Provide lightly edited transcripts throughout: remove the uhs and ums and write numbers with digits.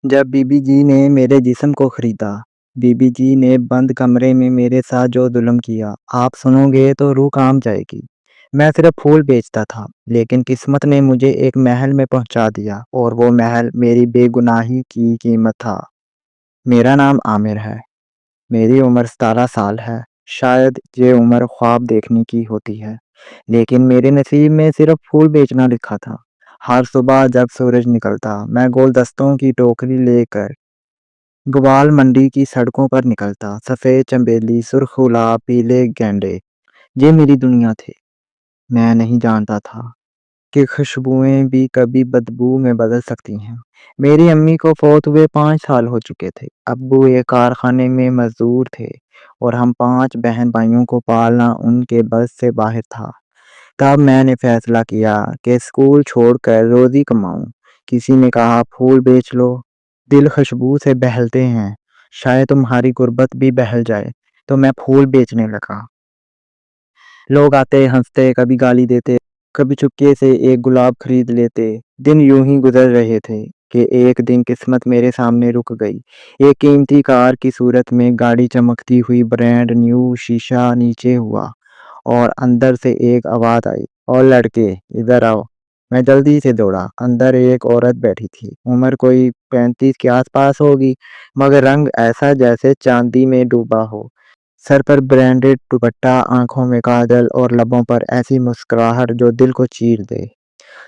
جب B G نے میرے جسم کو خریدا، بی جی نے بند کمرے میں میرے ساتھ جو ظلم کیا، آپ سنو گے تو روح کانپ جائے گی۔ میں صرف پھول بیچتا تھا، لیکن قسمت نے مجھے ایک محل میں پہنچا دیا، اور وہ محل میری بے گناہی کی قیمت تھا۔ میرا نام عامر ہے، میری عمر 17 سال ہے۔ شاید یہ عمر خواب دیکھنے کی ہوتی ہے، لیکن میرے نصیب میں صرف پھول بیچنا لکھا تھا۔ ہر صبح جب سورج نکلتا، میں گلدستوں کی ٹوکری لے کر گوال منڈی کی سڑکوں پر نکلتا۔ سفید چنبیلی، سرخ گلاب، پیلے گینڈے، یہ میری دنیا تھی۔ میں نہیں جانتا تھا کہ خوشبوئیں بھی کبھی بدبو میں بدل سکتی ہیں۔ میری امی کو فوت ہوئے 5 سال ہو چکے تھے۔ ابو ایک کارخانے میں مزدور تھے، اور ہم 5 بہن بھائیوں کو پالنا ان کے بس سے باہر تھا۔ تب میں نے فیصلہ کیا کہ اسکول چھوڑ کر روزی کماؤں۔ کسی نے کہا پھول بیچ لو، دل خوشبو سے بہلتے ہیں، شاید تمہاری غربت بھی بہل جائے۔ تو میں پھول بیچنے لگا۔ لوگ آتے، ہنستے، کبھی گالی دیتے، کبھی چپکے سے ایک گلاب خرید لیتے۔ دن یوں ہی گزر رہے تھے کہ ایک دن قسمت میرے سامنے رک گئی۔ ایک قیمتی کار کی صورت میں گاڑی چمکتی ہوئی، برانڈ نیو، شیشہ نیچے ہوا، اور اندر سے ایک آواز آئی، اور لڑکے ادھر آؤ۔ میں جلدی سے دوڑا۔ اندر ایک عورت بیٹھی تھی، عمر کوئی 35 کے آس پاس ہوگی، مگر رنگ ایسا جیسے چاندی میں ڈوبا ہو۔ سر پر برانڈڈ دوپٹہ، آنکھوں میں کاجل، اور لبوں پر ایسی مسکراہٹ جو دل کو چیر دے۔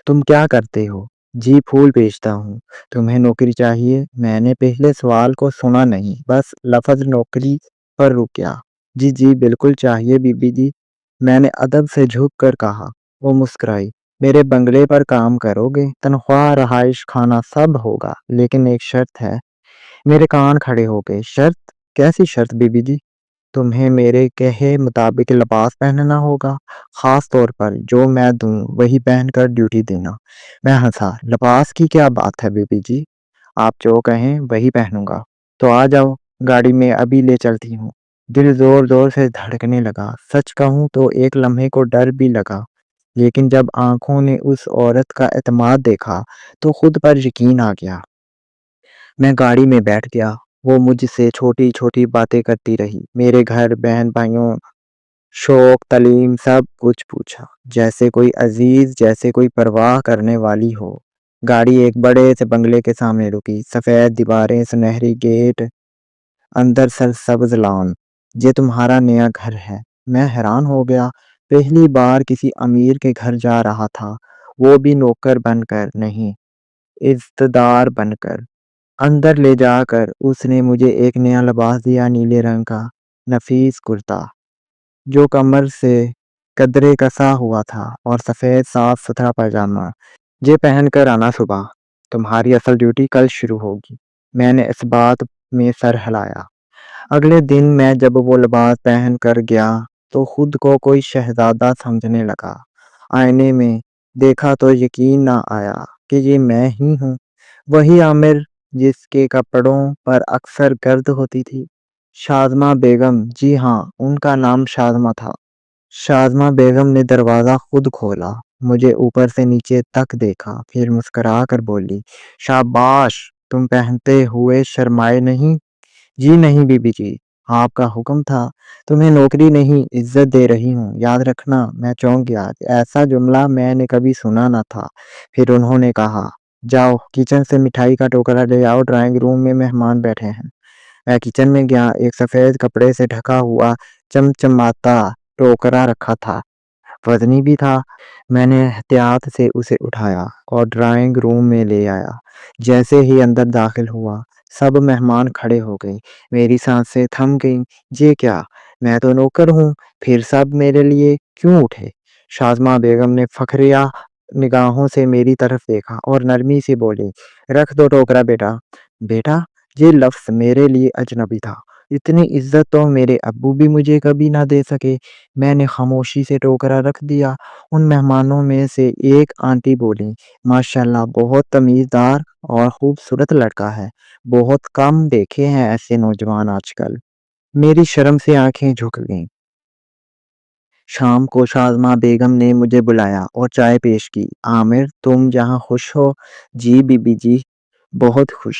تم کیا کرتے ہو؟ جی پھول بیچتا ہوں۔ تمہیں نوکری چاہیے؟ میں نے پہلے سوال کو سنا نہیں، بس لفظ نوکری پر رک گیا۔ جی جی بالکل چاہیے بی جی، میں نے ادب سے جھک کر کہا۔ وہ مسکرائی۔ میرے بنگلے پر کام کرو گے، تنخواہ، رہائش، کھانا سب ہوگا، لیکن ایک شرط ہے۔ میرے کان کھڑے ہو گئے۔ شرط؟ کیسی شرط بی جی؟ تمہیں میرے کہے مطابق لباس پہننا ہوگا، خاص طور پر جو میں دوں وہی پہن کر ڈیوٹی دینا۔ میں ہنسا۔ لباس کی کیا بات ہے بی جی، آپ جو کہیں وہی پہنوں گا۔ تو آ جاؤ، گاڑی میں ابھی لے چلتی ہوں۔ دل زور زور سے دھڑکنے لگا۔ سچ کہوں تو ایک لمحے کو ڈر بھی لگا، لیکن جب آنکھوں نے اس عورت کا اعتماد دیکھا تو خود پر یقین آ گیا۔ میں گاڑی میں بیٹھ گیا۔ وہ مجھ سے چھوٹی چھوٹی باتیں کرتی رہی، میرے گھر، بہن بھائیوں، شوق، تعلیم، سب کچھ پوچھا، جیسے کوئی عزیز، جیسے کوئی پرواہ کرنے والی ہو۔ گاڑی ایک بڑے سے بنگلے کے سامنے رکی۔ سفید دیواریں، سنہری گیٹ، اندر سرسبز لان۔ یہ تمہارا نیا گھر ہے؟ میں حیران ہو گیا۔ پہلی بار کسی امیر کے گھر جا رہا تھا، وہ بھی نوکر بن کر نہیں، عزتدار بن کر۔ اندر لے جا کر اس نے مجھے ایک نیا لباس دیا، نیلے رنگ کا نفیس کرتا جو کمر سے قدرے کسا ہوا تھا، اور سفید صاف ستھرا پاجامہ۔ یہ پہن کر آنا صبح، تمہاری اصل ڈیوٹی کل شروع ہوگی۔ میں نے اس بات میں سر ہلایا۔ اگلے دن میں جب وہ لباس پہن کر گیا تو خود کو کوئی شہزادہ سمجھنے لگا۔ آئینے میں دیکھا تو یقین نہ آیا کہ یہ میں ہی ہوں، وہی عامر جس کے کپڑوں پر اکثر گرد ہوتی تھی۔ شازمہ بیگم، جی ہاں، ان کا نام شازمہ تھا۔ شازمہ بیگم نے دروازہ خود کھولا، مجھے اوپر سے نیچے تک دیکھا، پھر مسکرا کر بولی، شاباش، تم پہنتے ہوئے شرمائے نہیں؟ جی نہیں بی جی، آپ کا حکم تھا۔ تمہیں نوکری نہیں، عزت دے رہی ہوں، یاد رکھنا۔ میں چونک گیا، ایسا جملہ میں نے کبھی سنا نہ تھا۔ پھر انہوں نے کہا، جاؤ کچن سے مٹھائی کا ٹوکرا لے آؤ، ڈرائنگ روم میں مہمان بیٹھے ہیں۔ میں کچن میں گیا، ایک سفید کپڑے سے ڈھکا ہوا چمچماتا ٹوکرا رکھا تھا، وزنی بھی تھا۔ میں نے احتیاط سے اسے اٹھایا اور ڈرائنگ روم میں لے آیا۔ جیسے ہی اندر داخل ہوا، سب مہمان کھڑے ہو گئے۔ میری سانسیں تھم گئیں۔ یہ کیا؟ میں تو نوکر ہوں، پھر سب میرے لیے کیوں اٹھے؟ شازمہ بیگم نے فخریہ نگاہوں سے میری طرف دیکھا اور نرمی سے بولے، رکھ دو ٹوکرا بیٹا۔ بیٹا، یہ لفظ میرے لیے اجنبی تھا۔ اتنی عزت تو میرے ابو بھی مجھے کبھی نہ دے سکے۔ میں نے خاموشی سے ٹوکرا رکھ دیا۔ ان مہمانوں میں سے ایک آنٹی بولی، ماشاءاللہ، بہت تمیزدار اور خوبصورت لڑکا ہے، بہت کم دیکھے ہیں ایسے نوجوان آج کل۔ میری شرم سے آنکھیں جھک گئیں۔ شام کو شازمہ بیگم نے مجھے بلایا اور چائے پیش کی۔ عامر، تم جہاں خوش ہو؟ جی بی جی، بہت خوش۔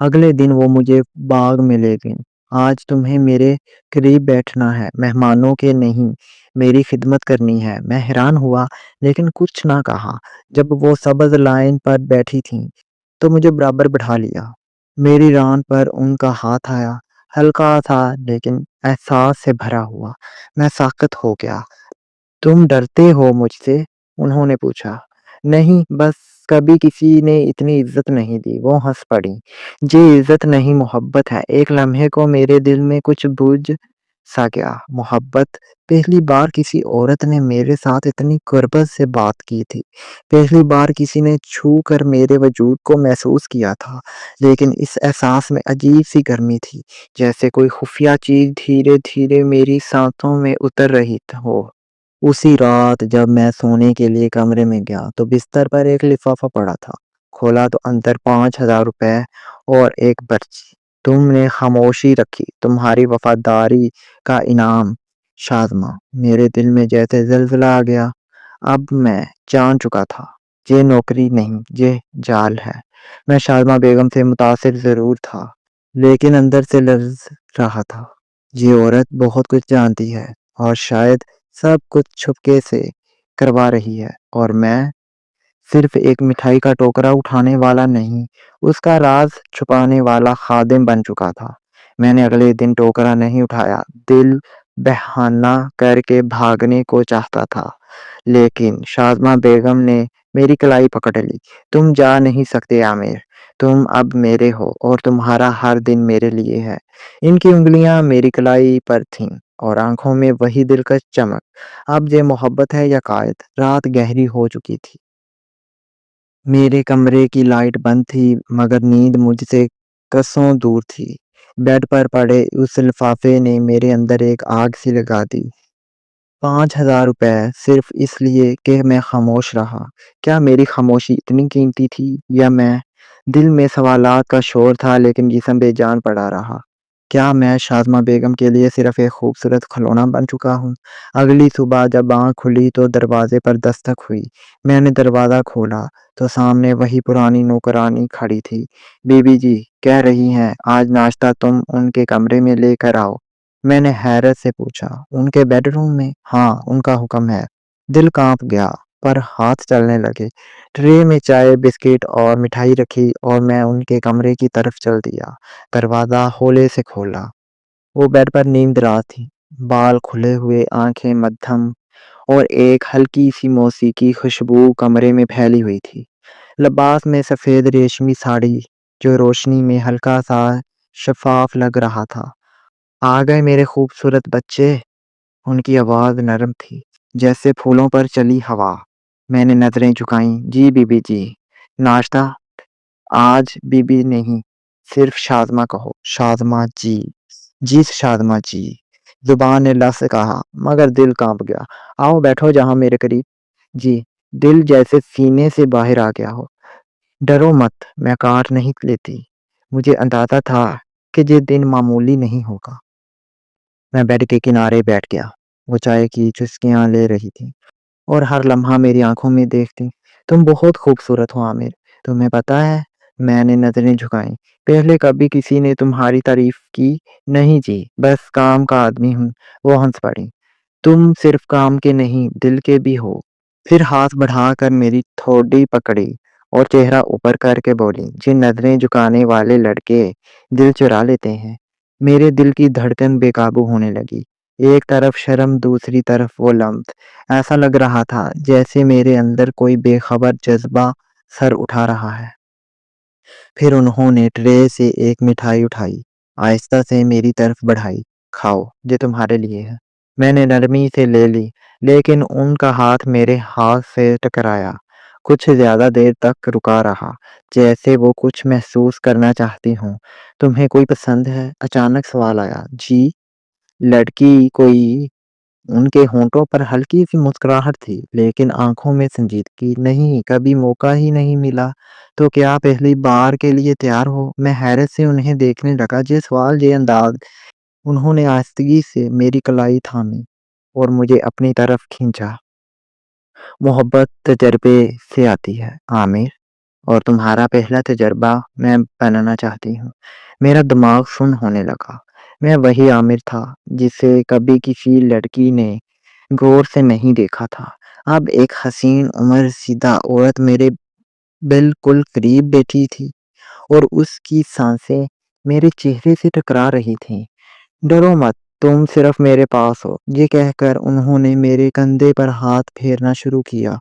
اگلے دن وہ مجھے باغ میں لے گئیں۔ آج تمہیں میرے قریب بیٹھنا ہے، مہمانوں کے نہیں، میری خدمت کرنی ہے۔ میں حیران ہوا لیکن کچھ نہ کہا۔ جب وہ سبز لائن پر بیٹھی تھیں تو مجھے برابر بٹھا لیا۔ میری ران پر ان کا ہاتھ آیا، ہلکا تھا لیکن احساس سے بھرا ہوا۔ میں ساکت ہو گیا۔ تم ڈرتے ہو مجھ سے؟ انہوں نے پوچھا۔ نہیں، بس کبھی کسی نے اتنی عزت نہیں دی۔ وہ ہنس پڑی۔ یہ عزت نہیں، محبت ہے۔ ایک لمحے کو میرے دل میں کچھ بجھ سا گیا۔ محبت؟ پہلی بار کسی عورت نے میرے ساتھ اتنی قربت سے بات کی تھی، پہلی بار کسی نے چھو کر میرے وجود کو محسوس کیا تھا، لیکن اس احساس میں عجیب سی گرمی تھی، جیسے کوئی خفیہ چیز دھیرے دھیرے میری سانسوں میں اتر رہی ہو۔ اسی رات جب میں سونے کے لیے کمرے میں گیا تو بستر پر ایک لفافہ پڑا تھا۔ کھولا تو اندر 5,000 روپے اور ایک پرچی۔ تم نے خاموشی رکھی، تمہاری وفاداری کا انعام، شاذمہ۔ میرے دل میں جیسے زلزلہ آ گیا۔ اب میں جان چکا تھا، یہ نوکری نہیں، یہ جال ہے۔ میں شاذمہ بیگم سے متاثر ضرور تھا، لیکن اندر سے لرز رہا تھا۔ یہ عورت بہت کچھ جانتی ہے اور شاید سب کچھ چھپکے سے کروا رہی ہے، اور میں صرف ایک مٹھائی کا ٹوکرا اٹھانے والا نہیں، اس کا راز چھپانے والا خادم بن چکا تھا۔ میں نے اگلے دن ٹوکرا نہیں اٹھایا، دل بہانہ کر کے بھاگنے کو چاہتا تھا، لیکن شاذمہ بیگم نے میری کلائی پکڑ لی۔ تم جا نہیں سکتے عامر، تم اب میرے ہو اور تمہارا ہر دن میرے لیے ہے۔ ان کی انگلیاں میری کلائی پر تھیں اور آنکھوں میں وہی دلکش چمک۔ اب یہ محبت ہے یا قید؟ رات گہری ہو چکی تھی۔ میرے کمرے کی لائٹ بند تھی، مگر نیند مجھ سے کسوں دور تھی۔ بیڈ پر پڑے اس لفافے نے میرے اندر ایک آگ سی لگا دی۔ 5,000 روپے صرف اس لیے کہ میں خاموش رہا۔ کیا میری خاموشی اتنی قیمتی تھی، یا میں؟ دل میں سوالات کا شور تھا لیکن جسم بے جان پڑا رہا۔ کیا میں شاذمہ بیگم کے لیے صرف ایک خوبصورت کھلونا بن چکا ہوں؟ اگلی صبح جب آنکھ کھلی تو دروازے پر دستک ہوئی۔ میں نے دروازہ کھولا تو سامنے وہی پرانی نوکرانی کھڑی تھی۔ بی بی جی کہہ رہی ہیں آج ناشتہ تم ان کے کمرے میں لے کر آؤ۔ میں نے حیرت سے پوچھا، ان کے بیڈ روم میں؟ ہاں، ان کا حکم ہے۔ دل کانپ گیا پر ہاتھ چلنے لگے۔ ٹرے میں چائے، بسکٹ اور مٹھائی رکھی اور میں ان کے کمرے کی طرف چل دیا۔ دروازہ ہولے سے کھولا۔ وہ بیڈ پر نیند راز تھی، بال کھلے ہوئے، آنکھیں مدھم، اور ایک ہلکی سی موسیقی خوشبو کمرے میں پھیلی ہوئی تھی۔ لباس میں سفید ریشمی ساڑی جو روشنی میں ہلکا سا شفاف لگ رہا تھا۔ آ گئے میرے خوبصورت بچے؟ ان کی آواز نرم تھی، جیسے پھولوں پر چلی ہوا۔ میں نے نظریں جھکائیں۔ G B B G. ناشتہ؟ آج بی بی نہیں، صرف شاذمہ کہو۔ شاذمہ جی؟ جی شاذمہ جی۔ زبان نے لفظ کہا مگر دل کانپ گیا۔ آؤ بیٹھو جہاں میرے قریب۔ جی۔ دل جیسے سینے سے باہر آ گیا ہو۔ ڈرو مت، میں کاٹ نہیں لیتی۔ مجھے اندازہ تھا کہ یہ دن معمولی نہیں ہوگا۔ میں بیڈ کے کنارے بیٹھ گیا۔ وہ چائے کی چسکیاں لے رہی تھی اور ہر لمحہ میری آنکھوں میں دیکھتی۔ تم بہت خوبصورت ہو عامر، تمہیں پتا ہے؟ میں نے نظریں جھکائیں۔ پہلے کبھی کسی نے تمہاری تعریف کی؟ نہیں جی، بس کام کا آدمی ہوں۔ وہ ہنس پڑی۔ تم صرف کام کے نہیں، دل کے بھی ہو۔ پھر ہاتھ بڑھا کر میری تھوڑی پکڑی اور چہرہ اوپر کر کے بولی، جن نظریں جھکانے والے لڑکے دل چرا لیتے ہیں۔ میرے دل کی دھڑکن بے قابو ہونے لگی۔ ایک طرف شرم، دوسری طرف وہ لمس۔ ایسا لگ رہا تھا جیسے میرے اندر کوئی بے خبر جذبہ سر اٹھا رہا ہے۔ پھر انہوں نے ٹرے سے ایک مٹھائی اٹھائی، آہستہ سے میری طرف بڑھائی۔ کھاؤ، یہ تمہارے لیے ہے۔ میں نے نرمی سے لے لی، لیکن ان کا ہاتھ میرے ہاتھ سے ٹکرایا۔ کچھ زیادہ دیر تک رکا رہا، جیسے وہ کچھ محسوس کرنا چاہتی ہوں۔ تمہیں کوئی پسند ہے؟ اچانک سوال آیا۔ جی؟ لڑکی کوئی؟ ان کے ہونٹوں پر ہلکی سی مسکراہٹ تھی، لیکن آنکھوں میں سنجیدگی۔ نہیں، کبھی موقع ہی نہیں ملا۔ تو کیا پہلی بار کے لیے تیار ہو؟ میں حیرت سے انہیں دیکھنے لگا۔ یہ سوال، یہ انداز۔ انہوں نے آہستگی سے میری کلائی تھامی اور مجھے اپنی طرف کھینچا۔ محبت تجربے سے آتی ہے عامر، اور تمہارا پہلا تجربہ میں بنانا چاہتی ہوں۔ میرا دماغ سن ہونے لگا۔ میں وہی عامر تھا جسے کبھی کسی لڑکی نے غور سے نہیں دیکھا تھا۔ اب ایک حسین عمر سیدھا عورت میرے بالکل قریب بیٹھی تھی اور اس کی سانسیں میرے چہرے سے ٹکرا رہی تھیں۔ ڈرو مت، تم صرف میرے پاس ہو، یہ کہہ کر انہوں نے میرے کندھے پر ہاتھ پھیرنا شروع کیا۔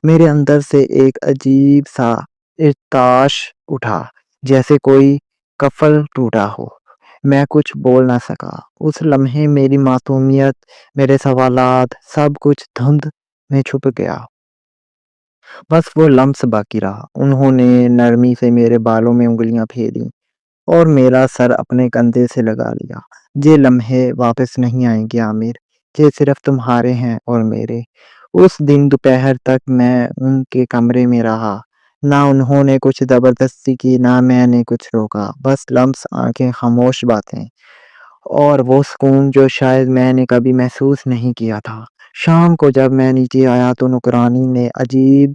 میرے اندر سے ایک عجیب سا ارتعاش اٹھا، جیسے کوئی قفل ٹوٹا ہو۔ میں کچھ بول نہ سکا۔ اس لمحے میری معصومیت، میرے سوالات، سب کچھ دھند میں چھپ گیا۔ بس وہ لمس باقی رہا۔ انہوں نے نرمی سے میرے بالوں میں انگلیاں پھیری اور میرا سر اپنے کندھے سے لگا لیا۔ یہ لمحے واپس نہیں آئیں گے عامر، یہ صرف تمہارے ہیں اور میرے۔ اس دن دوپہر تک میں ان کے کمرے میں رہا۔ نہ انہوں نے کچھ زبردستی کی، نہ میں نے کچھ روکا۔ بس لمس، آنکھیں، خاموش باتیں اور وہ سکون جو شاید میں نے کبھی محسوس نہیں کیا تھا۔ شام کو جب میں نیچے آیا تو نوکرانی نے عجیب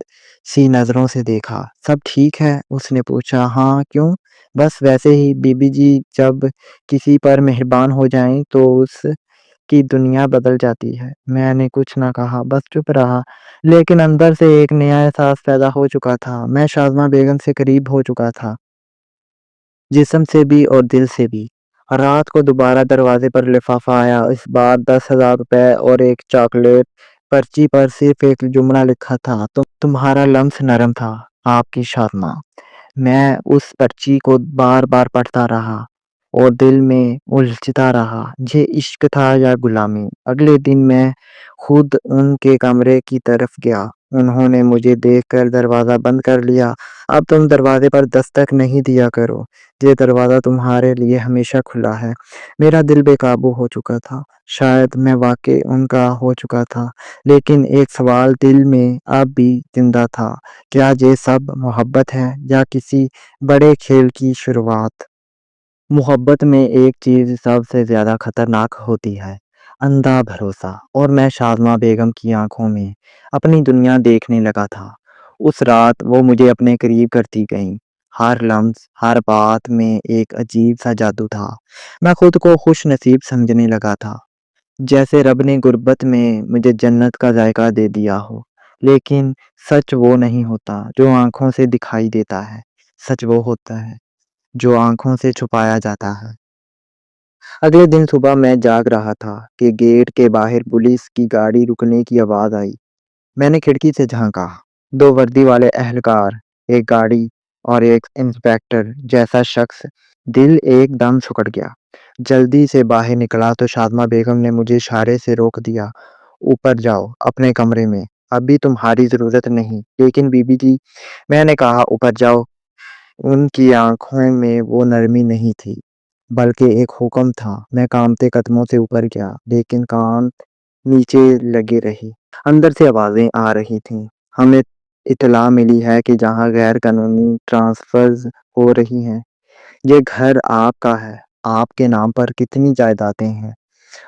سی نظروں سے دیکھا۔ سب ٹھیک ہے؟ اس نے پوچھا۔ ہاں، کیوں؟ بس ویسے ہی بی بی جی جب کسی پر مہربان ہو جائیں تو اس کی دنیا بدل جاتی ہے۔ میں نے کچھ نہ کہا، بس چپ رہا، لیکن اندر سے ایک نیا احساس پیدا ہو چکا تھا۔ میں شاذمہ بیگم سے قریب ہو چکا تھا، جسم سے بھی اور دل سے بھی۔ رات کو دوبارہ دروازے پر لفافہ آیا، اس بار 10,000 روپے اور ایک چاکلیٹ۔ پرچی پر صرف ایک جملہ لکھا تھا، تمہارا لمس نرم تھا، آپ کی شادماں۔ میں اس پرچی کو بار بار پڑھتا رہا اور دل میں الجھتا رہا، یہ عشق تھا یا غلامی؟ اگلے دن میں خود ان کے کمرے کی طرف گیا۔ انہوں نے مجھے دیکھ کر دروازہ بند کر لیا۔ اب تم دروازے پر دستک نہیں دیا کرو، یہ دروازہ تمہارے لیے ہمیشہ کھلا ہے۔ میرا دل بے قابو ہو چکا تھا۔ شاید میں واقعی ان کا ہو چکا تھا، لیکن ایک سوال دل میں اب بھی زندہ تھا، کیا یہ سب محبت ہے یا کسی بڑے کھیل کی شروعات؟ محبت میں ایک چیز سب سے زیادہ خطرناک ہوتی ہے، اندھا بھروسہ، اور میں شاذمہ بیگم کی آنکھوں میں اپنی دنیا دیکھنے لگا تھا۔ اس رات وہ مجھے اپنے قریب کرتی گئیں۔ ہر لمس، ہر بات میں ایک عجیب سا جادو تھا۔ میں خود کو خوش نصیب سمجھنے لگا تھا، جیسے رب نے غربت میں مجھے جنت کا ذائقہ دے دیا ہو۔ لیکن سچ وہ نہیں ہوتا جو آنکھوں سے دکھائی دیتا ہے، سچ وہ ہوتا ہے جو آنکھوں سے چھپایا جاتا ہے۔ اگلے دن صبح میں جاگ رہا تھا کہ گیٹ کے باہر پولیس کی گاڑی رکنے کی آواز آئی۔ میں نے کھڑکی سے جھانکا۔ 2 وردی والے اہلکار، ایک گاڑی اور ایک انسپیکٹر جیسا شخص۔ دل ایک دم سکڑ گیا۔ جلدی سے باہر نکلا تو شاذمہ بیگم نے مجھے اشارے سے روک دیا۔ اوپر جاؤ، اپنے کمرے میں، ابھی تمہاری ضرورت نہیں۔ لیکن بی بی جی، میں نے کہا، اوپر جاؤ۔ ان کی آنکھوں میں وہ نرمی نہیں تھی بلکہ ایک حکم تھا۔ میں کانپتے قدموں سے اوپر گیا، لیکن کان نیچے لگے رہی۔ اندر سے آوازیں آ رہی تھیں، ہمیں اطلاع ملی ہے کہ جہاں غیر قانونی ٹرانسفرز ہو رہی ہیں۔ یہ گھر آپ کا ہے، آپ کے نام پر کتنی جائیدادیں ہیں؟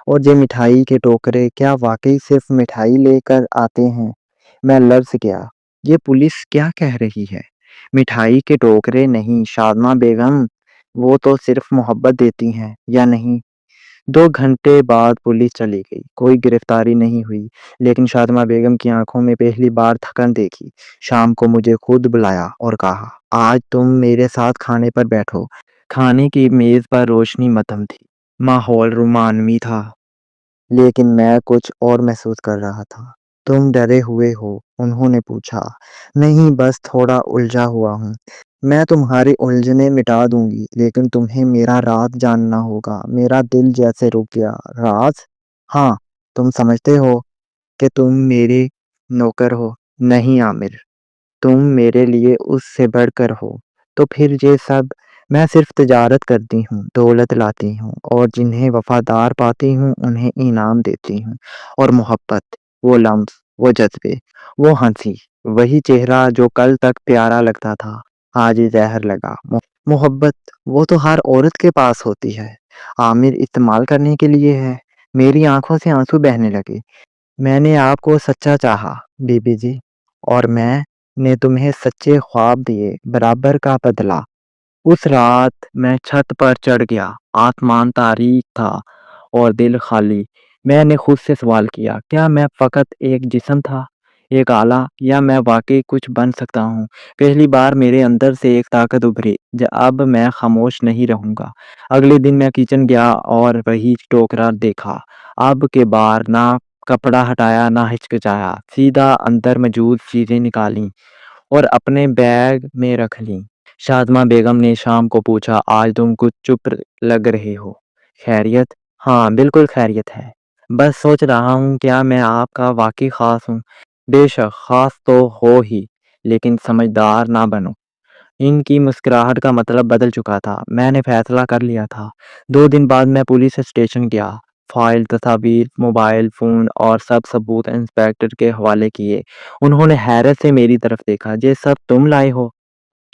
اور یہ مٹھائی کے ٹوکرے کیا واقعی صرف مٹھائی لے کر آتے ہیں؟ میں لرز گیا۔ یہ پولیس کیا کہہ رہی ہے؟ مٹھائی کے ٹوکرے نہیں شاذمہ بیگم، وہ تو صرف محبت دیتی ہیں، یا نہیں؟ 2 گھنٹے بعد پولیس چلی گئی، کوئی گرفتاری نہیں ہوئی، لیکن شاذمہ بیگم کی آنکھوں میں پہلی بار تھکن دیکھی۔ شام کو مجھے خود بلایا اور کہا، آج تم میرے ساتھ کھانے پر بیٹھو۔ کھانے کی میز پر روشنی مدھم تھی، ماحول رومانوی تھا، لیکن میں کچھ اور محسوس کر رہا تھا۔ تم ڈرے ہوئے ہو؟ انہوں نے پوچھا۔ نہیں، بس تھوڑا الجھا ہوا ہوں۔ میں تمہاری الجھنیں مٹا دوں گی، لیکن تمہیں میرا راز جاننا ہوگا۔ میرا دل جیسے رک گیا۔ راز؟ ہاں، تم سمجھتے ہو کہ تم میرے نوکر ہو؟ نہیں عامر، تم میرے لیے اس سے بڑھ کر ہو۔ تو پھر یہ سب؟ میں صرف تجارت کرتی ہوں، دولت لاتی ہوں، اور جنہیں وفادار پاتی ہوں انہیں انعام دیتی ہوں۔ اور محبت، وہ لمس، وہ جذبے، وہ ہنسی، وہی چہرہ جو کل تک پیارا لگتا تھا آج ہی زہر لگا۔ محبت، وہ تو ہر عورت کے پاس ہوتی ہے، عامر استعمال کرنے کے لیے ہے۔ میری آنکھوں سے آنسو بہنے لگے۔ میں نے آپ کو سچا چاہا بی بی جی، اور میں نے تمہیں سچے خواب دیے، برابر کا بدلہ۔ اس رات میں چھت پر چڑھ گیا، آسمان تاریک تھا اور دل خالی۔ میں نے خود سے سوال کیا، کیا میں فقط ایک جسم تھا، ایک آلہ، یا میں واقعی کچھ بن سکتا ہوں؟ پہلی بار میرے اندر سے ایک طاقت ابھری، اب میں خاموش نہیں رہوں گا۔ اگلے دن میں کچن گیا اور وہی ٹوکرا دیکھا۔ اب کے بار نہ کپڑا ہٹایا نہ ہچکچایا، سیدھا اندر موجود چیزیں نکالیں اور اپنے بیگ میں رکھ لیں۔ شادمہ بیگم نے شام کو پوچھا، آج تم کچھ چپ لگ رہے ہو، خیریت؟ ہاں بالکل خیریت ہے، بس سوچ رہا ہوں کیا میں آپ کا واقعی خاص ہوں؟ بے شک خاص تو ہو ہی، لیکن سمجھدار نہ بنو۔ ان کی مسکراہٹ کا مطلب بدل چکا تھا۔ میں نے فیصلہ کر لیا تھا۔ 2 دن بعد میں پولیس اسٹیشن گیا، فائل، تصاویر، موبائل فون اور سب ثبوت انسپیکٹر کے حوالے کیے۔ انہوں نے حیرت سے میری طرف دیکھا، یہ سب تم لائے ہو؟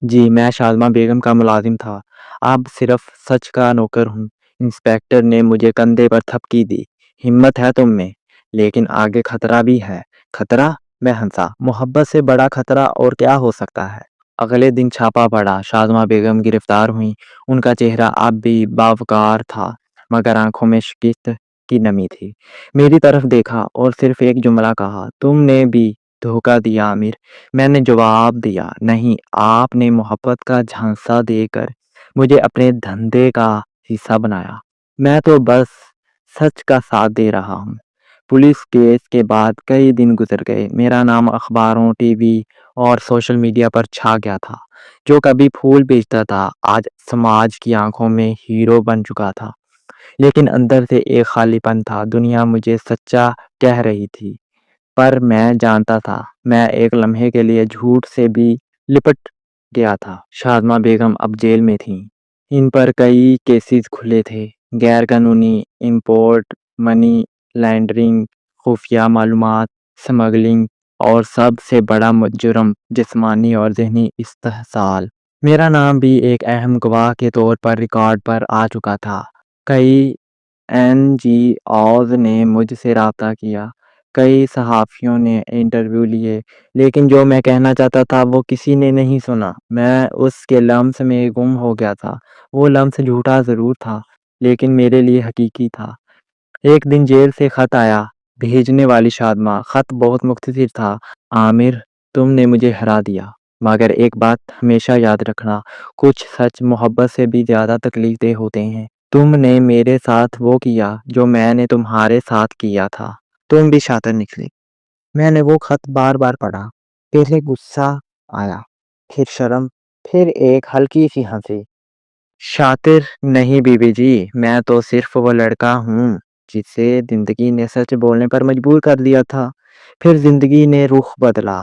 جی، میں شادمہ بیگم کا ملازم تھا، اب صرف سچ کا نوکر ہوں۔ انسپیکٹر نے مجھے کندھے پر تھپکی دی۔ ہمت ہے تم میں، لیکن آگے خطرہ بھی ہے۔ خطرہ؟ میں ہنسا۔ محبت سے بڑا خطرہ اور کیا ہو سکتا ہے؟ اگلے دن چھاپا پڑا، شادمہ بیگم گرفتار ہوئیں۔ ان کا چہرہ اب بھی باوقار تھا، مگر آنکھوں میں شکست کی نمی تھی۔ میری طرف دیکھا اور صرف ایک جملہ کہا، تم نے بھی دھوکہ دیا عامر۔ میں نے جواب دیا، نہیں، آپ نے محبت کا جھانسا دے کر مجھے اپنے دھندے کا حصہ بنایا۔ میں تو بس سچ کا ساتھ دے رہا ہوں۔ پولیس کیس کے بعد کئی دن گزر گئے، میرا نام اخباروں، ٹی وی اور سوشل میڈیا پر چھا گیا تھا۔ جو کبھی پھول بیچتا تھا، آج سماج کی آنکھوں میں ہیرو بن چکا تھا۔ لیکن اندر سے ایک خالی پن تھا۔ دنیا مجھے سچا کہہ رہی تھی، پر میں جانتا تھا میں ایک لمحے کے لیے جھوٹ سے بھی لپٹ گیا تھا۔ شادمہ بیگم اب جیل میں تھیں۔ ان پر کئی کیسز کھلے تھے، غیر قانونی امپورٹ، منی لانڈرنگ، خفیہ معلومات، سمگلنگ، اور سب سے بڑا جرم جسمانی اور ذہنی استحصال۔ میرا نام بھی ایک اہم گواہ کے طور پر ریکارڈ پر آ چکا تھا۔ کئی NGOs نے مجھ سے رابطہ کیا، کئی صحافیوں نے انٹرویو لیے، لیکن جو میں کہنا چاہتا تھا وہ کسی نے نہیں سنا۔ میں اس کے لمس میں گم ہو گیا تھا۔ وہ لمس جھوٹا ضرور تھا، لیکن میرے لیے حقیقی تھا۔ ایک دن جیل سے خط آیا، بھیجنے والی شادمہ۔ خط بہت مختصر تھا، عامر، تم نے مجھے ہرا دیا، مگر ایک بات ہمیشہ یاد رکھنا، کچھ سچ محبت سے بھی زیادہ تکلیف دہ ہوتے ہیں۔ تم نے میرے ساتھ وہ کیا جو میں نے تمہارے ساتھ کیا تھا۔ تم بھی شاطر نکلی۔ میں نے وہ خط بار بار پڑھا۔ پہلے غصہ آیا، پھر شرم، پھر ایک ہلکی سی ہنسی۔ شاطر نہیں بی بی جی، میں تو صرف وہ لڑکا ہوں جسے زندگی نے سچ بولنے پر مجبور کر دیا تھا۔ پھر زندگی نے رخ بدلا۔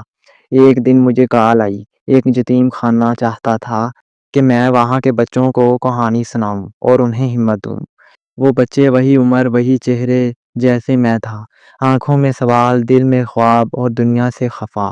ایک دن مجھے کال آئی، ایک یتیم خانہ چاہتا تھا کہ میں وہاں کے بچوں کو کہانی سناؤں اور انہیں ہمت دوں۔ وہ بچے وہی عمر، وہی چہرے جیسے میں تھا، آنکھوں میں سوال، دل میں خواب اور دنیا سے خفا۔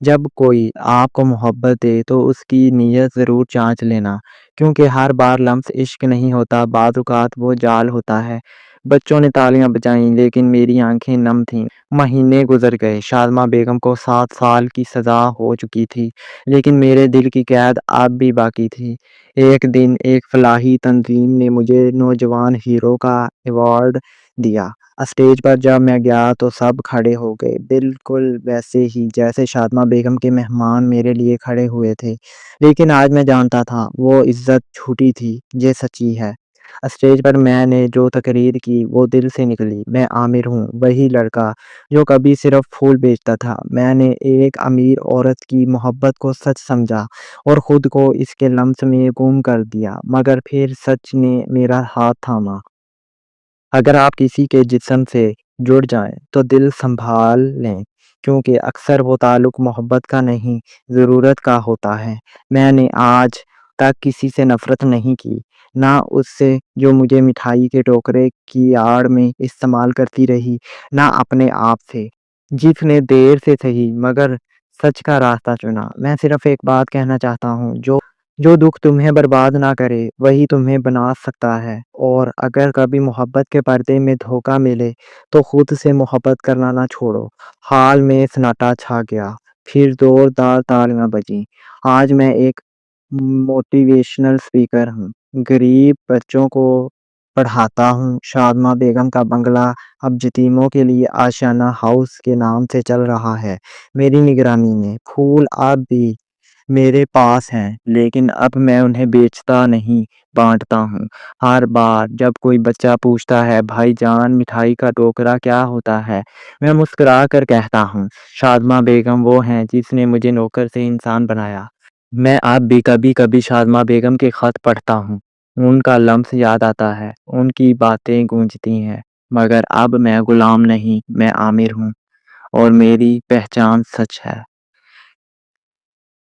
جب کوئی آپ کو محبت دے تو اس کی نیت ضرور جانچ لینا، کیونکہ ہر بار لمس عشق نہیں ہوتا، بعض اوقات وہ جال ہوتا ہے۔ بچوں نے تالیاں بجائیں، لیکن میری آنکھیں نم تھیں۔ مہینے گزر گئے، شادمہ بیگم کو 7 سال کی سزا ہو چکی تھی، لیکن میرے دل کی قید اب بھی باقی تھی۔ ایک دن ایک فلاحی تنظیم نے مجھے نوجوان ہیرو کا ایوارڈ دیا۔ اسٹیج پر جب میں گیا تو سب کھڑے ہو گئے، بالکل ویسے ہی جیسے شادمہ بیگم کے مہمان میرے لیے کھڑے ہوئے تھے۔ لیکن آج میں جانتا تھا وہ عزت جھوٹی تھی، یہ سچی ہے۔ اسٹیج پر میں نے جو تقریر کی وہ دل سے نکلی۔ میں عامر ہوں، وہی لڑکا جو کبھی صرف پھول بیچتا تھا۔ میں نے ایک امیر عورت کی محبت کو سچ سمجھا اور خود کو اس کے لمس میں گم کر دیا، مگر پھر سچ نے میرا ہاتھ تھاما۔ اگر آپ کسی کے جسم سے جڑ جائیں تو دل سنبھال لیں، کیونکہ اکثر وہ تعلق محبت کا نہیں، ضرورت کا ہوتا ہے۔ میں نے آج تک کسی سے نفرت نہیں کی، نہ اس سے جو مجھے مٹھائی کے ٹوکرے کی آڑ میں استعمال کرتی رہی، نہ اپنے آپ سے جس نے دیر سے صحیح مگر سچ کا راستہ چنا۔ میں صرف ایک بات کہنا چاہتا ہوں، جو دکھ تمہیں برباد نہ کرے وہی تمہیں بنا سکتا ہے۔ اور اگر کبھی محبت کے پردے میں دھوکہ ملے تو خود سے محبت کرنا نہ چھوڑو۔ حال میں سناٹا چھا گیا۔ پھر زوردار تالیاں بجیں۔ آج میں ایک موٹیویشنل اسپیکر ہوں، غریب بچوں کو پڑھاتا ہوں۔ شادمہ بیگم کا بنگلہ اب یتیموں کے لیے آشیانہ ہاؤس کے نام سے چل رہا ہے۔ میری نگرانی میں پھول اب بھی میرے پاس ہیں، لیکن اب میں انہیں بیچتا نہیں، بانٹتا ہوں۔ ہر بار جب کوئی بچہ پوچھتا ہے بھائی جان مٹھائی کا ٹوکرا کیا ہوتا ہے، میں مسکرا کر کہتا ہوں شادمہ بیگم وہ ہیں جس نے مجھے نوکر سے انسان بنایا۔ میں اب بھی کبھی کبھی شادمہ بیگم کے خط پڑھتا ہوں، ان کا لمس یاد آتا ہے، ان کی باتیں گونجتی ہیں، مگر اب میں غلام نہیں، میں آمر ہوں، اور میری پہچان سچ ہے۔